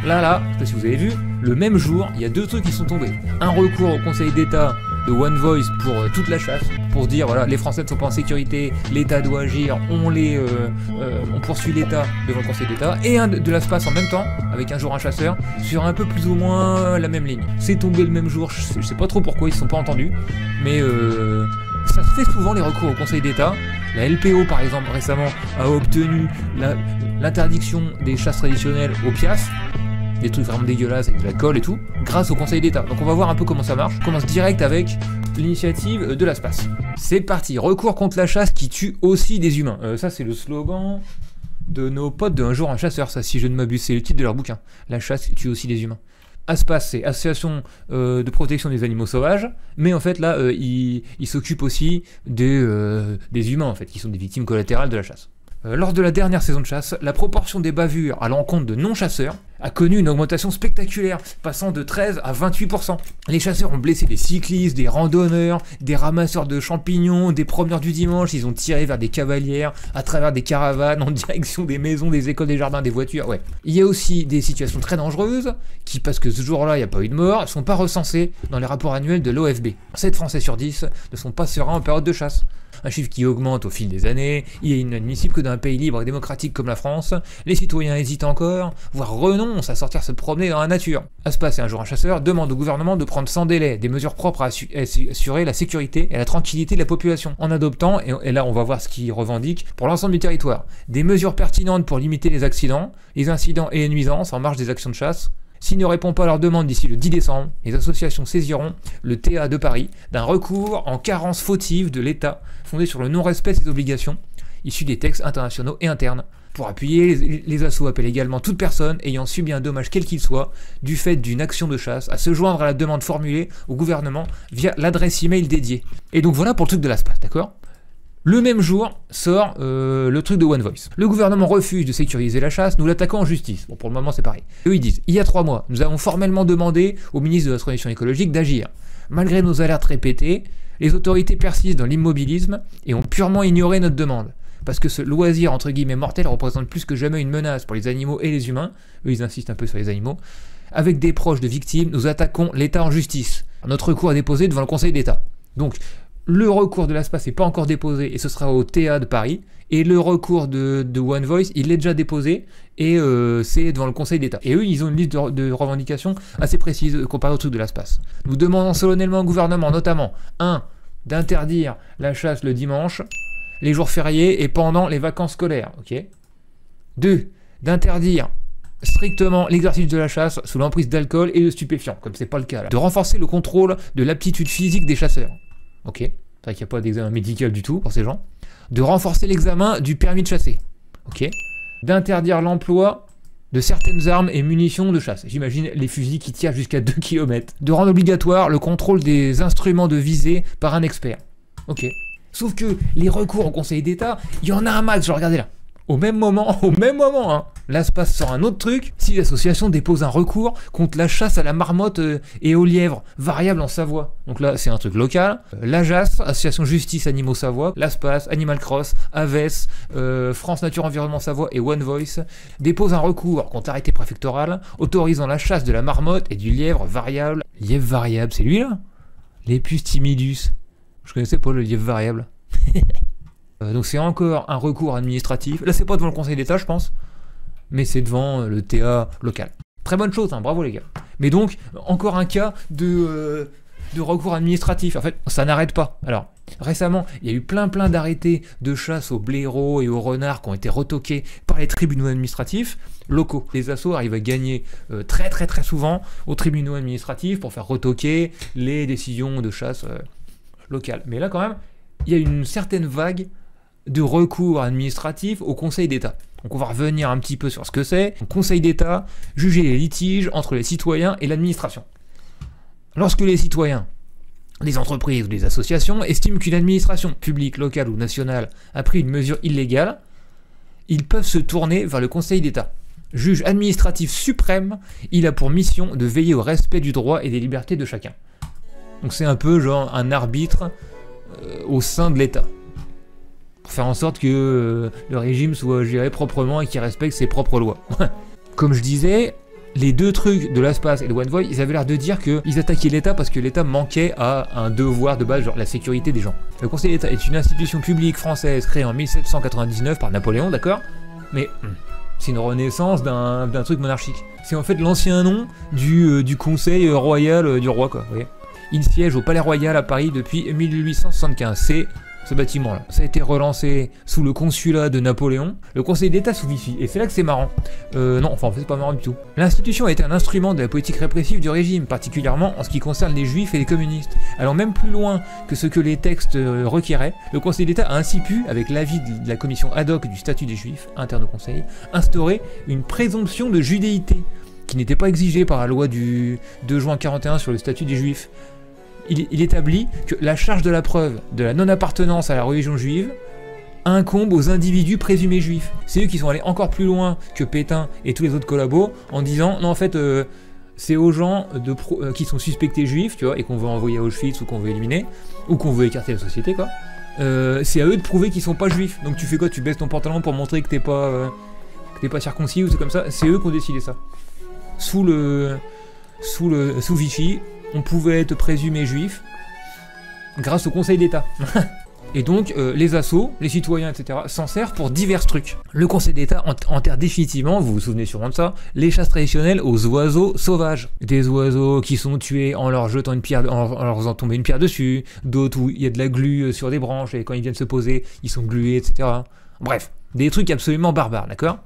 Là, je sais pas si vous avez vu, le même jour, il y a deux trucs qui sont tombés. Un recours au Conseil d'État de One Voice pour toute la chasse, pour se dire voilà, les Français ne sont pas en sécurité, l'État doit agir, on poursuit l'État devant le Conseil d'État, et un de l'ASPAS en même temps, avec un jour un chasseur, sur un peu plus ou moins la même ligne. C'est tombé le même jour, je sais pas trop pourquoi, ils se sont pas entendus, mais ça se fait souvent les recours au Conseil d'État. La LPO par exemple récemment a obtenu l'interdiction des chasses traditionnelles au piaf, des trucs vraiment dégueulasses avec de la colle et tout, grâce au Conseil d'État. Donc on va voir un peu comment ça marche. On commence direct avec l'initiative de l'ASPAS. C'est parti, recours contre la chasse qui tue aussi des humains. Ça c'est le slogan de nos potes de Un jour un chasseur, ça si je ne m'abuse, c'est le titre de leur bouquin. La chasse tue aussi des humains. ASPAS, c'est Association de protection des animaux sauvages, mais en fait là, il s'occupe aussi des humains en fait, qui sont des victimes collatérales de la chasse. Lors de la dernière saison de chasse, la proportion des bavures à l'encontre de non-chasseurs a connu une augmentation spectaculaire, passant de 13 à 28%. Les chasseurs ont blessé des cyclistes, des randonneurs, des ramasseurs de champignons, des promeneurs du dimanche, ils ont tiré vers des cavalières, à travers des caravanes, en direction des maisons, des écoles, des jardins, des voitures, ouais. Il y a aussi des situations très dangereuses, qui, parce que ce jour-là, il n'y a pas eu de mort, ne sont pas recensées dans les rapports annuels de l'OFB. 7 Français sur 10 ne sont pas sereins en période de chasse. Un chiffre qui augmente au fil des années, il est inadmissible que dans un pays libre et démocratique comme la France, les citoyens hésitent encore, voire renoncent à sortir se promener dans la nature. ASPAS et Un jour un chasseur demande au gouvernement de prendre sans délai des mesures propres à assurer la sécurité et la tranquillité de la population, en adoptant, et là on va voir ce qu'ils revendiquent, pour l'ensemble du territoire, des mesures pertinentes pour limiter les accidents, les incidents et les nuisances en marge des actions de chasse. S'il ne répond pas à leur demande d'ici le 10 décembre, les associations saisiront le TA de Paris d'un recours en carence fautive de l'État fondé sur le non-respect de ses obligations, issus des textes internationaux et internes. Pour appuyer, les assos appellent également toute personne ayant subi un dommage quel qu'il soit du fait d'une action de chasse à se joindre à la demande formulée au gouvernement via l'adresse email dédiée. Et donc voilà pour le truc de l'ASPAS, d'accord ? Le même jour sort le truc de One Voice. Le gouvernement refuse de sécuriser la chasse, nous l'attaquons en justice. Bon, pour le moment c'est pareil. Eux ils disent, il y a 3 mois, nous avons formellement demandé au ministre de la Transition écologique d'agir. Malgré nos alertes répétées, les autorités persistent dans l'immobilisme et ont purement ignoré notre demande. Parce que ce loisir entre guillemets mortel représente plus que jamais une menace pour les animaux et les humains. Eux ils insistent un peu sur les animaux. Avec des proches de victimes, nous attaquons l'État en justice. Notre recours est déposé devant le Conseil d'État. Donc, le recours de l'ASPAS n'est pas encore déposé et ce sera au TA de Paris. Et le recours de One Voice, il est déjà déposé et c'est devant le Conseil d'État. Et eux, ils ont une liste de revendications assez précise comparée au truc de l'ASPAS. Nous demandons solennellement au gouvernement, notamment, 1. D'interdire la chasse le dimanche, les jours fériés et pendant les vacances scolaires. Okay. 2. D'interdire strictement l'exercice de la chasse sous l'emprise d'alcool et de stupéfiants, comme c'est pas le cas là. De renforcer le contrôle de l'aptitude physique des chasseurs. Ok, c'est vrai qu'il n'y a pas d'examen médical du tout pour ces gens. De renforcer l'examen du permis de chasser. Ok. D'interdire l'emploi de certaines armes et munitions de chasse. J'imagine les fusils qui tirent jusqu'à 2 km. De rendre obligatoire le contrôle des instruments de visée par un expert. Ok. Sauf que les recours au Conseil d'État, il y en a un max, je regardez là. Au même moment, hein, l'ASPAS sort un autre truc, si l'association dépose un recours contre la chasse à la marmotte et au lièvre, variable en Savoie. Donc là, c'est un truc local. L'AJAS, Association Justice Animaux Savoie, l'ASPAS, Animal Cross, AVES, France Nature Environnement Savoie et One Voice déposent un recours contre l'arrêté préfectoral autorisant la chasse de la marmotte et du lièvre variable. Lièvre variable, c'est lui là ? Lepus timidus. Je connaissais pas le lièvre variable. Donc c'est encore un recours administratif. Là c'est pas devant le Conseil d'État je pense, mais c'est devant le TA local. Très bonne chose, hein, bravo les gars. Mais donc encore un cas de recours administratif. En fait ça n'arrête pas. Alors récemment il y a eu plein d'arrêtés de chasse aux blaireaux et aux renards qui ont été retoqués par les tribunaux administratifs locaux. Les assos arrivent à gagner très souvent aux tribunaux administratifs pour faire retoquer les décisions de chasse locales. Mais là quand même il y a une certaine vague de recours administratif au Conseil d'État. Donc on va revenir un petit peu sur ce que c'est. Conseil d'État, juger les litiges entre les citoyens et l'administration. Lorsque les citoyens, les entreprises ou les associations estiment qu'une administration publique, locale ou nationale a pris une mesure illégale, ils peuvent se tourner vers le Conseil d'État. Juge administratif suprême, il a pour mission de veiller au respect du droit et des libertés de chacun. Donc c'est un peu genre un arbitre au sein de l'État. Pour faire en sorte que le régime soit géré proprement et qu'il respecte ses propres lois. Comme je disais, les deux trucs de l'espace et de OneVoy, ils avaient l'air de dire qu'ils attaquaient l'État parce que l'État manquait à un devoir de base, genre la sécurité des gens. Le Conseil d'État est une institution publique française créée en 1799 par Napoléon, d'accord? Mais c'est une renaissance d'un truc monarchique. C'est en fait l'ancien nom du Conseil royal du roi, quoi, vous voyez. Il siège au Palais Royal à Paris depuis 1875. C'est ce bâtiment-là. Ça a été relancé sous le consulat de Napoléon, le Conseil d'État sous Vichy. Et c'est là que c'est marrant. Non, enfin, en fait, c'est pas marrant du tout. L'institution a été un instrument de la politique répressive du régime, particulièrement en ce qui concerne les juifs et les communistes. Allant même plus loin que ce que les textes requéraient, le Conseil d'État a ainsi pu, avec l'avis de la commission ad hoc du statut des juifs, interne au Conseil, instaurer une présomption de judéité, qui n'était pas exigée par la loi du 2 juin 41 sur le statut des juifs. Il établit que la charge de la preuve de la non-appartenance à la religion juive incombe aux individus présumés juifs. C'est eux qui sont allés encore plus loin que Pétain et tous les autres collabos en disant non, en fait c'est aux gens qui sont suspectés juifs, tu vois, et qu'on veut envoyer à Auschwitz ou qu'on veut éliminer ou qu'on veut écarter de la société, quoi. C'est à eux de prouver qu'ils sont pas juifs. Donc tu fais quoi? Tu baisses ton pantalon pour montrer que t'es pas circoncis ou c'est comme ça. C'est eux qui ont décidé ça. Sous Vichy, on pouvait être présumé juif grâce au Conseil d'État. Et donc, les assos, les citoyens, etc., s'en servent pour divers trucs. Le Conseil d'État enterre définitivement, vous vous souvenez sûrement de ça, les chasses traditionnelles aux oiseaux sauvages. Des oiseaux qui sont tués en leur jetant une pierre, en leur faisant tomber une pierre dessus, d'autres où il y a de la glu sur des branches, et quand ils viennent se poser, ils sont glués, etc. Bref, des trucs absolument barbares, d'accord ?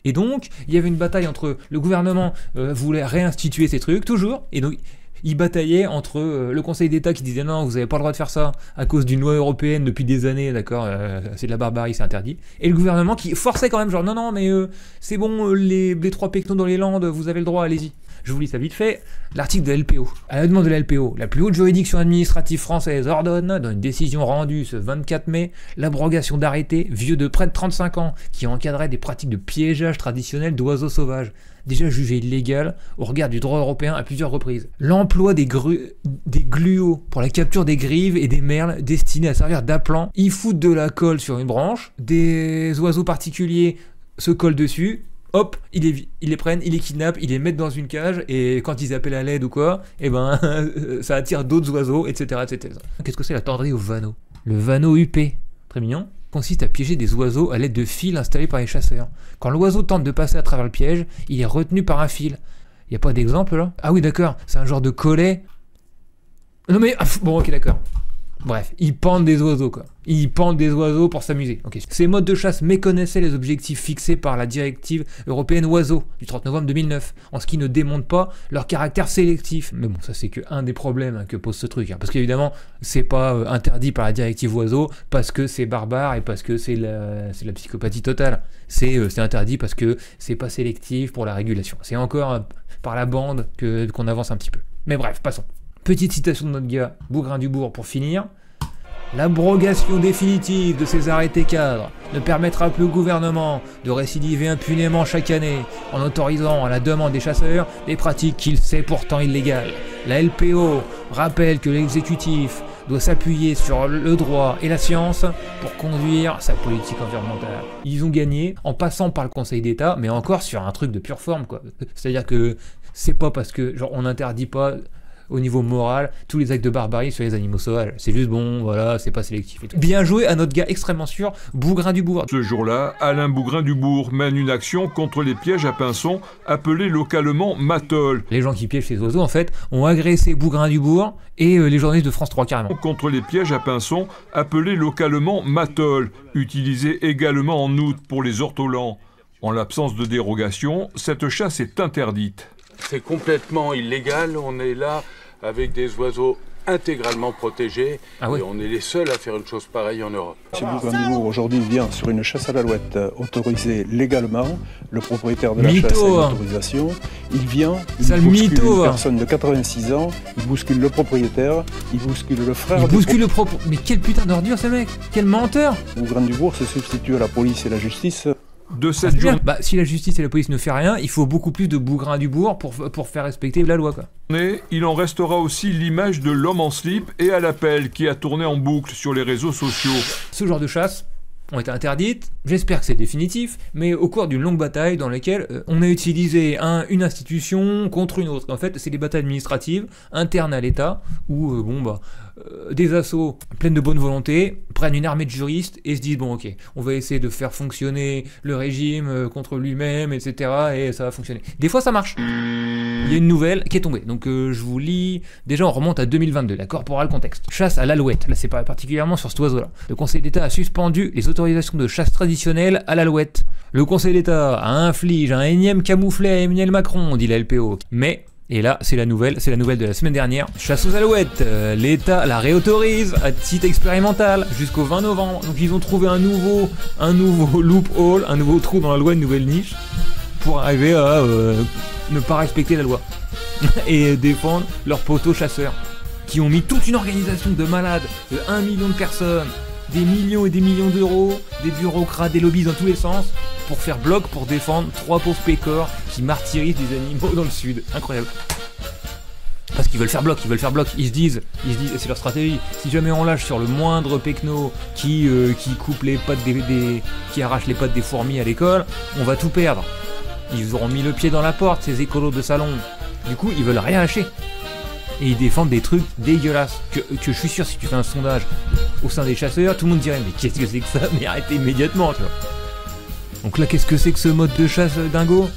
Et donc, il y avait une bataille entre le gouvernement voulait réinstituer ces trucs, toujours, et donc il bataillait entre le Conseil d'État qui disait non, vous n'avez pas le droit de faire ça à cause d'une loi européenne depuis des années, d'accord, c'est de la barbarie, c'est interdit. Et le gouvernement qui forçait quand même, genre non, mais c'est bon, les 3 pectons dans les Landes, vous avez le droit, allez-y. Je vous lis ça vite fait. L'article de la LPO. À la demande de la LPO, la plus haute juridiction administrative française ordonne, dans une décision rendue ce 24 mai, l'abrogation d'arrêtés vieux de près de 35 ans qui encadraient des pratiques de piégeage traditionnel d'oiseaux sauvages, déjà jugées illégales au regard du droit européen à plusieurs reprises. L'emploi des gluots pour la capture des grives et des merles destinés à servir d'appelant, ils foutent de la colle sur une branche, des oiseaux particuliers se collent dessus. Hop, ils les prennent, ils les kidnappent, ils les mettent dans une cage, et quand ils appellent à l'aide ou quoi, eh ben, ça attire d'autres oiseaux, etc., etc. Qu'est-ce que c'est la tordrie au vanneau? Le vanneau huppé, très mignon, consiste à piéger des oiseaux à l'aide de fils installés par les chasseurs. Quand l'oiseau tente de passer à travers le piège, il est retenu par un fil. Y a pas d'exemple là? Ah oui, d'accord, c'est un genre de collet. Non mais, bon, ok, d'accord. Bref, ils pendent des oiseaux, quoi. Ils pendent des oiseaux pour s'amuser. Okay. Ces modes de chasse méconnaissaient les objectifs fixés par la directive européenne oiseaux du 30 novembre 2009, en ce qui ne démontre pas leur caractère sélectif. Mais bon, ça c'est que un des problèmes que pose ce truc. Hein. Parce qu'évidemment, c'est pas interdit par la directive oiseaux parce que c'est barbare et parce que c'est la psychopathie totale. C'est interdit parce que c'est pas sélectif pour la régulation. C'est encore par la bande qu'on avance un petit peu. Mais bref, passons. Petite citation de notre gars Bougrain-Dubourg pour finir. L'abrogation définitive de ces arrêtés cadres ne permettra plus au gouvernement de récidiver impunément chaque année en autorisant à la demande des chasseurs des pratiques qu'il sait pourtant illégales. La LPO rappelle que l'exécutif doit s'appuyer sur le droit et la science pour conduire sa politique environnementale. Ils ont gagné en passant par le Conseil d'État, mais encore sur un truc de pure forme, quoi. C'est-à-dire que c'est pas parce que genre on n'interdit pas au niveau moral, tous les actes de barbarie sur les animaux sauvages. C'est juste bon, voilà, c'est pas sélectif et tout. Bien joué à notre gars extrêmement sûr, Bougrain-Dubourg. Ce jour-là, Alain Bougrain-Dubourg mène une action contre les pièges à pinsons, appelés localement Matol. Les gens qui piègent ces oiseaux, en fait, ont agressé Bougrain-Dubourg et les journalistes de France 3 carrément. Contre les pièges à pinsons, appelés localement Matol, utilisés également en août pour les ortolans. En l'absence de dérogation, cette chasse est interdite. C'est complètement illégal, on est là avec des oiseaux intégralement protégés, et on est les seuls à faire une chose pareille en Europe. M. Bougrain-Dubourg aujourd'hui vient sur une chasse à l'alouette autorisée légalement, le propriétaire de la chasse a une autorisation, il vient, il bouscule une personne de 86 ans, il bouscule le propriétaire, il bouscule le frère Mais quel putain d'ordure ce mec, quel menteur! Bougrain-Dubourg se substitue à la police et la justice. De cette journée, si la justice et la police ne font rien, il faut beaucoup plus de Bougrain-Dubourg pour faire respecter la loi, quoi. Il en restera aussi l'image de l'homme en slip et à la pelle qui a tourné en boucle sur les réseaux sociaux. Ce genre de chasse, ont été interdites, j'espère que c'est définitif, mais au cours d'une longue bataille dans laquelle on a utilisé une institution contre une autre. En fait, c'est des batailles administratives internes à l'État où des assos pleines de bonne volonté prennent une armée de juristes et se disent bon ok, on va essayer de faire fonctionner le régime contre lui-même, etc. et ça va fonctionner. Des fois ça marche. Il y a une nouvelle qui est tombée, donc je vous lis, déjà on remonte à 2022, d'accord, pour avoir le contexte. Chasse à l'alouette, là c'est pas particulièrement sur cet oiseau-là. Le Conseil d'État a suspendu les autorisations de chasse traditionnelle à l'alouette. Le Conseil d'État inflige un énième camouflet à Emmanuel Macron, dit la LPO. Mais, et là c'est la nouvelle de la semaine dernière, chasse aux alouettes, l'État la réautorise à titre expérimental jusqu'au 20 novembre. Donc ils ont trouvé un nouveau loophole, un nouveau trou dans la loi, une nouvelle niche, pour arriver à ne pas respecter la loi et défendre leurs poteaux chasseurs qui ont mis toute une organisation de malades, de 1 million de personnes, des millions et des millions d'euros, des bureaucrates, des lobbies dans tous les sens pour faire bloc pour défendre 3 pauvres pécores qui martyrisent des animaux dans le sud. Incroyable. Parce qu'ils veulent faire bloc, ils se disent, et c'est leur stratégie, si jamais on lâche sur le moindre pecno qui coupe les pattes qui arrache les pattes des fourmis à l'école, on va tout perdre. Ils auront mis le pied dans la porte, ces écolos de salon. Du coup, ils veulent rien lâcher. Et ils défendent des trucs dégueulasses. Que je suis sûr, si tu fais un sondage au sein des chasseurs, tout le monde dirait mais qu'est-ce que c'est que ça? Mais arrêtez immédiatement, tu vois. Donc là, qu'est-ce que c'est que ce mode de chasse dingo?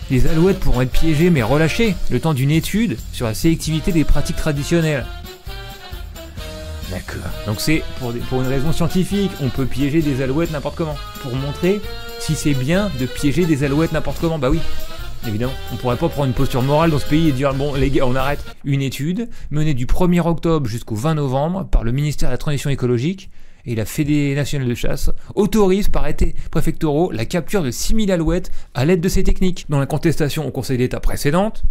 Les alouettes pourront être piégées mais relâchées le temps d'une étude sur la sélectivité des pratiques traditionnelles. D'accord. Donc c'est pour une raison scientifique, on peut piéger des alouettes n'importe comment. Pour montrer si c'est bien de piéger des alouettes n'importe comment, bah oui. Évidemment, on pourrait pas prendre une posture morale dans ce pays et dire bon les gars on arrête. Une étude menée du 1er octobre jusqu'au 20 novembre par le ministère de la Transition écologique et la Fédération nationale de chasse autorise par arrêté préfectoraux la capture de 6000 alouettes à l'aide de ces techniques. Dans la contestation au Conseil d'État précédente,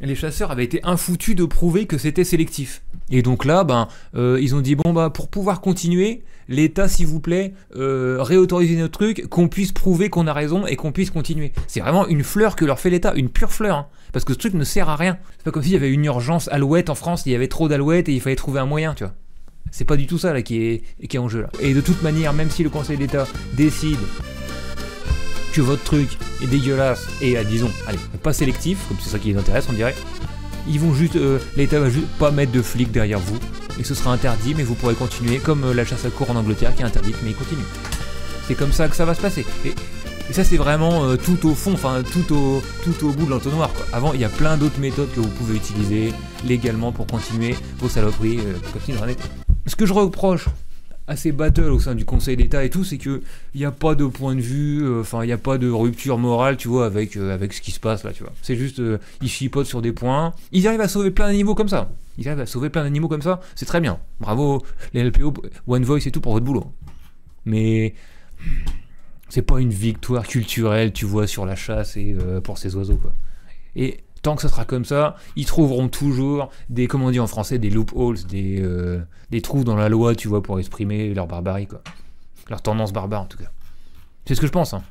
les chasseurs avaient été infoutus de prouver que c'était sélectif. Et donc là, ils ont dit pour pouvoir continuer, l'État s'il vous plaît, réautorisez notre truc, qu'on puisse prouver qu'on a raison et qu'on puisse continuer. C'est vraiment une fleur que leur fait l'État, une pure fleur, hein, parce que ce truc ne sert à rien. C'est pas comme s'il y avait une urgence alouette en France, il y avait trop d'alouettes et il fallait trouver un moyen, tu vois. C'est pas du tout ça là qui est en jeu là. Et de toute manière, même si le Conseil d'État décide que votre truc est dégueulasse et disons, allez, pas sélectif, comme c'est ça qui les intéresse, on dirait, ils vont juste, l'État va juste pas mettre de flics derrière vous, et ce sera interdit, mais vous pourrez continuer, comme la chasse à courre en Angleterre qui est interdite, mais il continue. C'est comme ça que ça va se passer. Et ça c'est vraiment tout au fond, enfin tout au bout de l'entonnoir, quoi. Avant, il y a plein d'autres méthodes que vous pouvez utiliser légalement pour continuer vos saloperies, comme si de rien n'était. Ce que je reproche à ces battles au sein du Conseil d'État et tout, c'est que il n'y a pas de point de vue, il n'y a pas de rupture morale, tu vois, avec ce qui se passe là, tu vois. C'est juste, ils chipotent sur des points, ils arrivent à sauver plein d'animaux comme ça. C'est très bien. Bravo les LPO, One Voice et tout pour votre boulot. Mais c'est pas une victoire culturelle, tu vois, sur la chasse et pour ces oiseaux, quoi. Et tant que ça sera comme ça, ils trouveront toujours des, comment on dit en français, des loopholes, des trous dans la loi, tu vois, pour exprimer leur barbarie, quoi. Leur tendance barbare, en tout cas. C'est ce que je pense, hein.